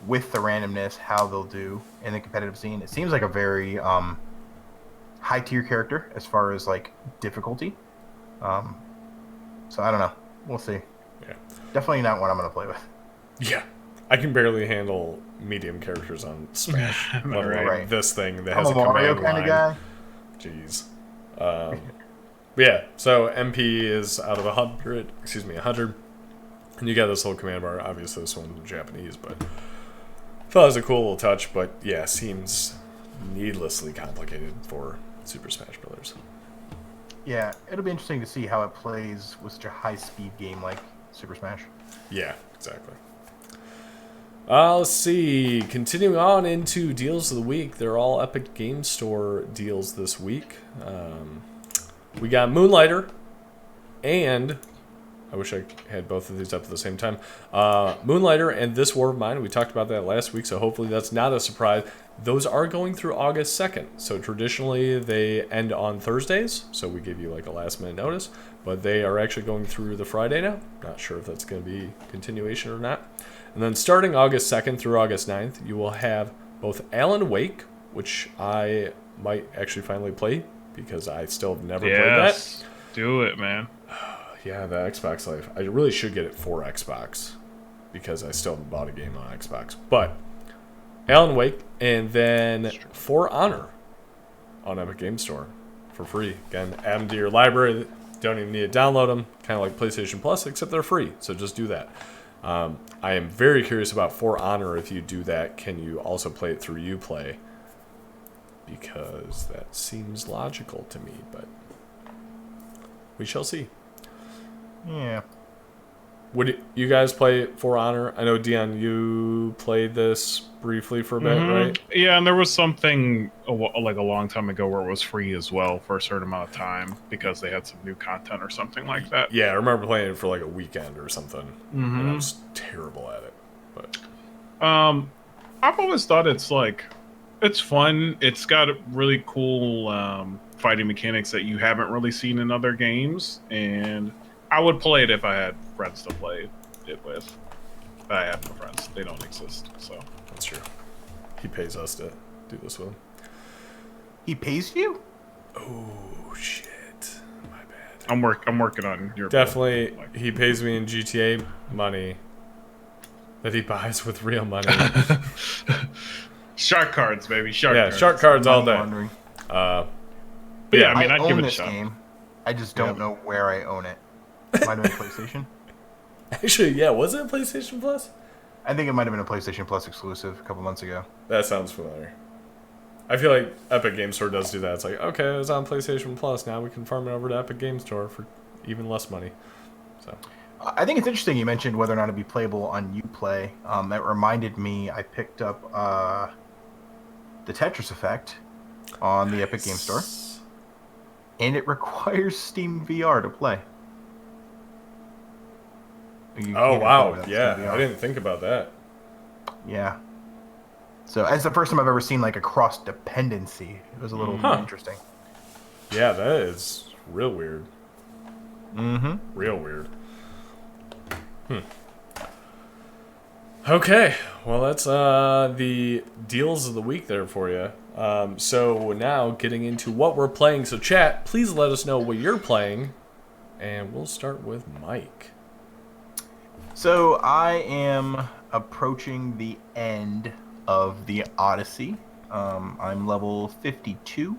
with the randomness how they'll do in the competitive scene. It seems like a very high tier character as far as like difficulty. So I don't know. We'll see. Yeah. Definitely not one I'm going to play with. Yeah. I can barely handle medium characters on Smash. let alone Right. this thing that I'm has a Mario command kind line. of guy. Jeez. Yeah, so MP is out of 100. Excuse me, 100. And you got this whole command bar. Obviously, this one's in Japanese, but I thought it was a cool little touch. But yeah, seems needlessly complicated for Super Smash Bros. Yeah, it'll be interesting to see how it plays with such a high-speed game like Super Smash. Yeah, exactly. Let's see. Continuing on into deals of the week. They're all Epic Game Store deals this week. We got Moonlighter, and I wish I had both of these up at the same time. Moonlighter and This War of Mine. We talked about that last week, so hopefully that's not a surprise. Those are going through August 2nd. So traditionally they end on Thursdays, so we give you like a last minute notice. But they are actually going through the Friday now. Not sure if that's going to be continuation or not. And then starting August 2nd through August 9th, you will have both Alan Wake, which I might actually finally play because I still have never played that. Do it, man. Yeah, the Xbox Live. I really should get it for Xbox because I still haven't bought a game on Xbox. But Alan Wake, and then For Honor on Epic Game Store for free. Again, add them to your library. Don't even need to download them. Kind of like PlayStation Plus, except they're free. So just do that. I am very curious about For Honor. If you do that, can you also play it through Uplay? Because that seems logical to me, but we shall see. Yeah. Would you guys play For Honor? I know, Deion, you played this briefly for a bit, right? Yeah, and there was something like a long time ago where it was free as well for a certain amount of time because they had some new content or something like that. Yeah, I remember playing it for like a weekend or something. Mm-hmm. And I was terrible at it. But I've always thought it's fun. It's got really cool fighting mechanics that you haven't really seen in other games, and I would play it if I had friends to play it with. But I have no friends. They don't exist, so. that's true. He pays us to do this with him. He pays you? Oh, shit. My bad. I'm working on your Definitely, build. he pays me in GTA money that he buys with real money. Shark cards, baby. Shark cards. Shark cards all Money day. laundering. But yeah, I mean, I'd own give it a this shot. game. I just don't know where I own it. Might have been PlayStation. Actually, yeah, was it a PlayStation Plus? I think it might have been a PlayStation Plus exclusive a couple months ago. That sounds familiar. I feel like Epic Game Store does do that. It's like, okay, it was on PlayStation Plus. Now we can farm it over to Epic Game Store for even less money. So, I think it's interesting you mentioned whether or not it'd be playable on Uplay. That reminded me, I picked up the Tetris Effect on the Epic Game Store, and it requires Steam VR to play. You oh can't wow, play without yeah, Steam VR. I didn't think about that. Yeah. So it's the first time I've ever seen like a cross dependency. It was a little interesting. Yeah, that is real weird. Mm-hmm. Real weird. Okay, well that's the deals of the week there for you. So now getting into what we're playing. So chat, please let us know what you're playing, and we'll start with Mike. So I am approaching the end of the Odyssey. I'm level 52.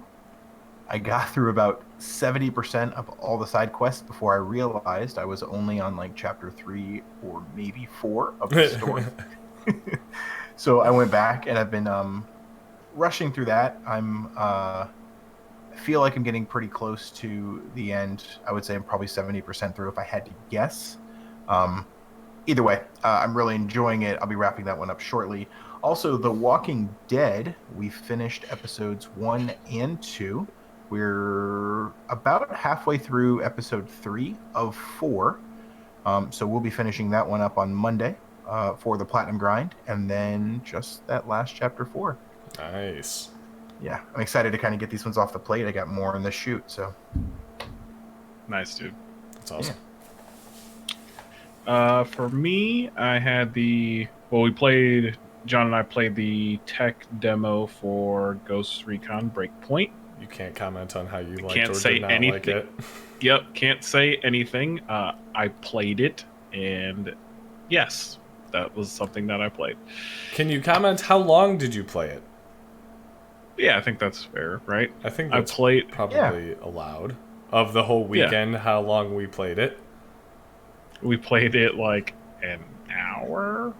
I got through about 70% of all the side quests before I realized I was only on like chapter 3 or maybe 4 of the story. So I went back and I've been rushing through that. I feel like I'm getting pretty close to the end. I would say I'm probably 70% through if I had to guess. Either way, I'm really enjoying it. I'll be wrapping that one up shortly. Also, The Walking Dead, we finished episodes 1 and 2. We're about halfway through episode 3 of 4. So we'll be finishing that one up on Monday for the Platinum Grind. And then just that last chapter 4. Nice. Yeah, I'm excited to kind of get these ones off the plate. I got more in the shoot, so. Nice, dude. That's awesome. For me, I had John and I played the tech demo for Ghost Recon Breakpoint. You can't comment on how you liked Can't or say did not anything. like it. Yep, can't say anything. I played it, and yes, that was something that I played. Can you comment how long did you play it? Yeah, I think that's fair, right? I think I that's played. probably allowed. Of the whole weekend, how long we played it? We played it like an hour.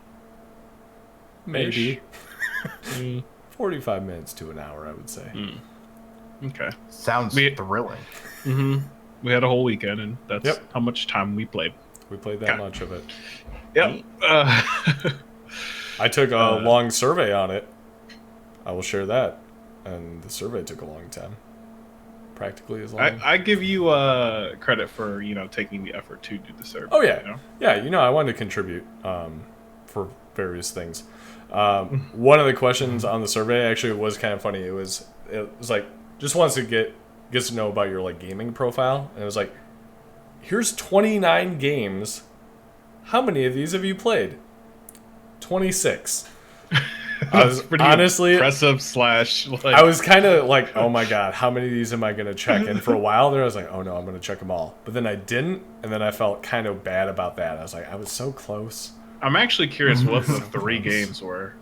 Maybe. Mm, 45 minutes to an hour, I would say. okay. Sounds thrilling. Mm-hmm. We had a whole weekend, and that's Yep. how much time we played. We played that much of it. Yep. I took a long survey on it. I will share that. And the survey took a long time. Practically as long. I give you credit for taking the effort to do the survey. Oh yeah, yeah. I wanted to contribute for various things. One of the questions on the survey actually was kind of funny. It was like just wants to get to know about your like gaming profile, and it was like, here's 29 games. How many of these have you played? 26. I was pretty honestly impressive I was kind of like, oh my god, how many of these am I going to check? And for a while there, I was like, oh no, I'm going to check them all. But then I didn't, and then I felt kind of bad about that. I was like, I was so close. I'm actually curious what the 3 games were.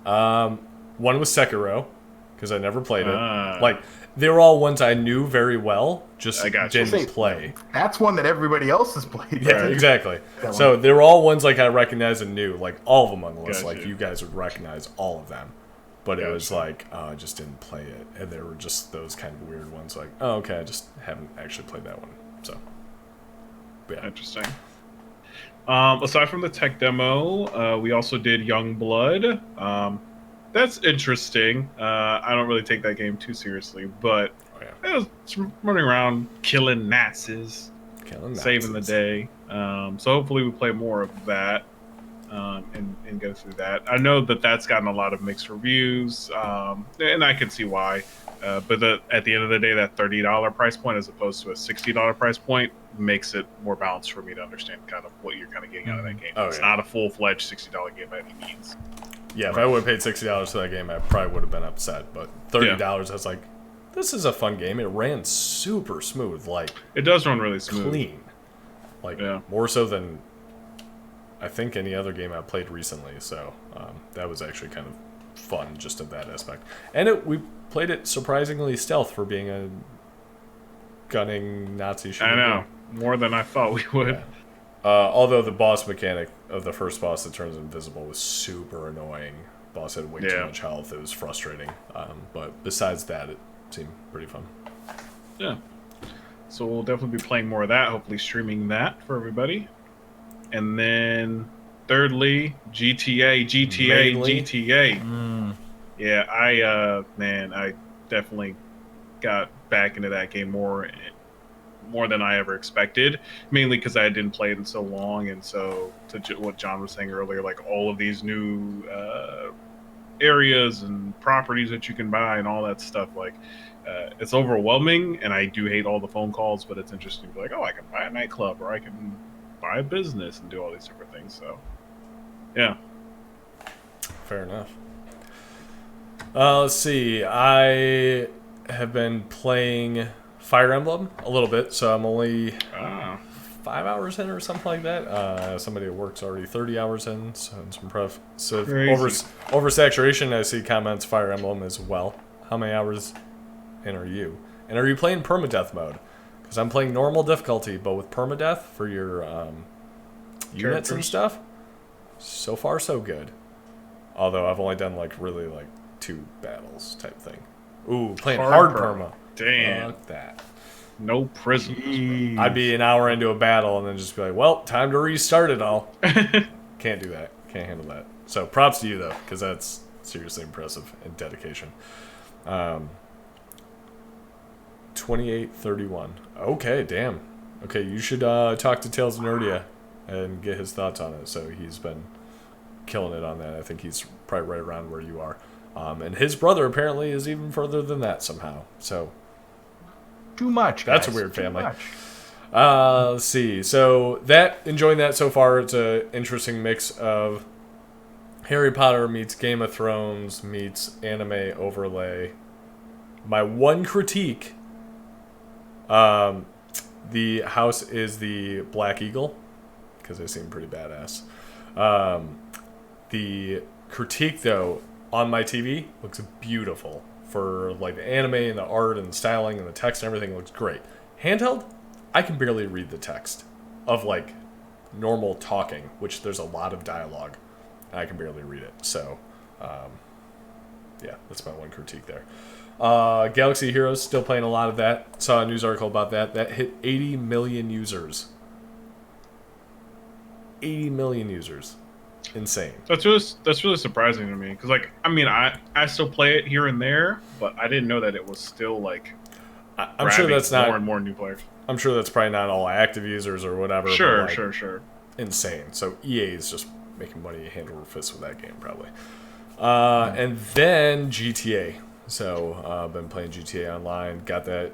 One was Sekiro, because I never played it. Ah. Like, they were all ones I knew very well, just I got you. didn't play. That's one that everybody else has played. Yeah, right? exactly. That So they were all ones like I recognized and knew, like all of them on the list. Gotcha. Like you guys would recognize all of them, but it was Gotcha. like I just didn't play it, and there were just those kind of weird ones. Like, oh, okay, I just haven't actually played that one. So, yeah. Interesting. Aside from the tech demo, we also did Young Blood. That's interesting. I don't really take that game too seriously, but it was running around killing Nazis, saving the day. So hopefully we play more of that and go through that. I know that that's gotten a lot of mixed reviews, and I can see why. But at the end of the day, that $30 price point as opposed to a $60 price point makes it more balanced for me to understand kind of what you're kind of getting out of that game. It's not a full-fledged $60 game by any means. Yeah, if I would have paid $60 for that game, I probably would have been upset. But $30, I was like, this is a fun game. It ran super smooth. Like, it does run really smooth. Clean. Like, more so than I think any other game I've played recently. So that was actually kind of fun just in that aspect. And we played it surprisingly stealth for being a gunning Nazi shooter. I know. More than I thought we would. Yeah. Although the boss mechanic of the first boss that turns invisible was super annoying. Boss had way too much health. It was frustrating. But besides that, it seemed pretty fun. Yeah. So we'll definitely be playing more of that, hopefully streaming that for everybody. And then thirdly, GTA. Yeah, I definitely got back into that game more than I ever expected, mainly because I didn't play it in so long. And so to what John was saying earlier, like all of these new areas and properties that you can buy and all that stuff, like it's overwhelming. And I do hate all the phone calls, but it's interesting to be like, oh, I can buy a nightclub or I can buy a business and do all these different things. So yeah, fair enough. Let's see, I have been playing Fire Emblem a little bit, so I'm only 5 hours in or something like that. Somebody at work's already 30 hours in, so it's impressive. So oversaturation, I see comments Fire Emblem as well. How many hours in are you? And are you playing permadeath mode? Because I'm playing normal difficulty, but with permadeath for your units and stuff. So far, so good. Although I've only done really 2 battles type thing. Ooh, playing hard perma. Damn. Fuck that. No prisoners. I'd be an hour into a battle and then just be like, well, time to restart it all. Can't do that. Can't handle that. So props to you, though, because that's seriously impressive and dedication. 28:31. Okay, damn. Okay, you should talk to Tales of Nerdia and get his thoughts on it. So he's been killing it on that. I think he's probably right around where you are. And his brother apparently is even further than that somehow. So too much. Guys. That's a weird family. Let's see. So enjoying that so far. It's an interesting mix of Harry Potter meets Game of Thrones meets anime overlay. My one critique: the house is the Black Eagle because they seem pretty badass. The critique, though, on my TV looks beautiful for the anime and the art and the styling and the text and everything looks great. Handheld, I can barely read the text of normal talking, which there's a lot of dialogue, and I can barely read it. So, yeah, that's my one critique there. Galaxy Heroes, still playing a lot of that. Saw a news article about that. That hit 80 million users. 80 million users. Insane. That's really surprising to me because I still play it here and there, but I didn't know that it was still I'm sure that's not more and more new players. I'm sure that's probably not all active users or whatever. Sure, sure. Insane. So EA is just making money hand over fist with that game probably. And then GTA. So I've been playing GTA Online. Got that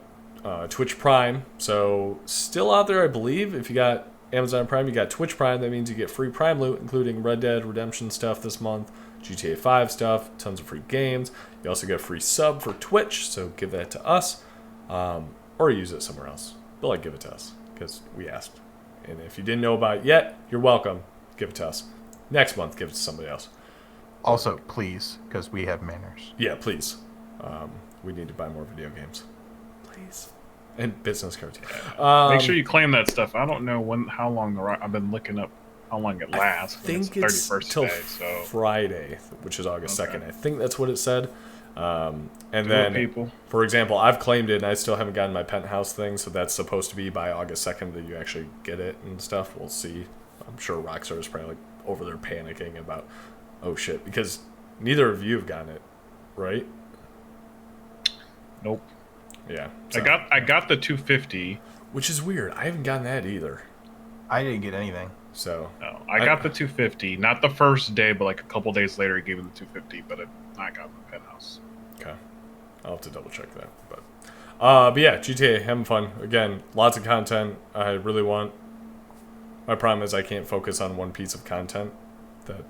Twitch Prime. So still out there, I believe. If you got Amazon Prime, you got Twitch Prime. That means you get free Prime loot, including Red Dead Redemption stuff this month, GTA 5 stuff, tons of free games. You also get a free sub for Twitch, so give that to us, or use it somewhere else. But give it to us because we asked. And if you didn't know about it yet, you're welcome. Give it to us. Next month, give it to somebody else. Also, please, because we have manners. Yeah, please. We need to buy more video games. Please. And business cards. Make sure you claim that stuff. I don't know how long I've been looking up how long it lasts. I think it's till Friday, which is August 2nd. I think that's what it said. And Do then, it, people. for example, I've claimed it, and I still haven't gotten my penthouse thing, so that's supposed to be by August 2nd that you actually get it and stuff. We'll see. I'm sure Rockstar is probably like over there panicking about, oh shit, because neither of you have gotten it, right? Nope. Yeah. I got the 250. Which is weird. I haven't gotten that either. I didn't get anything. So No, I got the 250. Not the first day, but like a couple days later, he gave me the 250. But I got my penthouse. okay, I'll have to double check that. But yeah, GTA, having fun again. Lots of content. I really want. My problem is I can't focus on one piece of content. That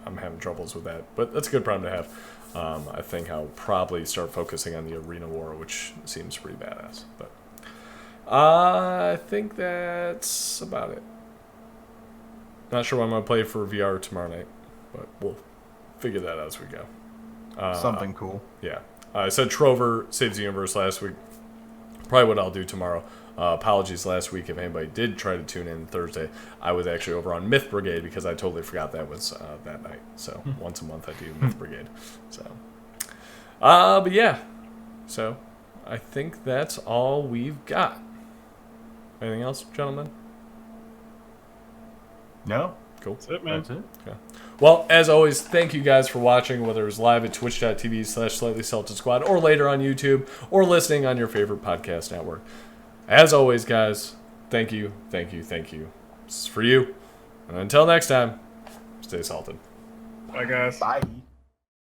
I'm having troubles with that, but that's a good problem to have. I think I'll probably start focusing on the arena war, which seems pretty badass. But I think that's about it. Not sure what I'm going to play for VR tomorrow night, but we'll figure that out as we go. Something cool. Yeah. I said Trover Saves the Universe last week. Probably what I'll do tomorrow. Apologies last week if anybody did try to tune in Thursday. I was actually over on Myth Brigade because I totally forgot that was that night. So once a month I do Myth Brigade. So, but yeah. So I think that's all we've got. Anything else, gentlemen? No, Cool. That's it, man. that's it. Okay. Well, as always, thank you guys for watching, whether it's live at twitch.tv/SlightlySalted or later on YouTube, or listening on your favorite podcast network. As always, guys, thank you, thank you, thank you. This is for you. And until next time, stay salted. Bye, guys. Bye.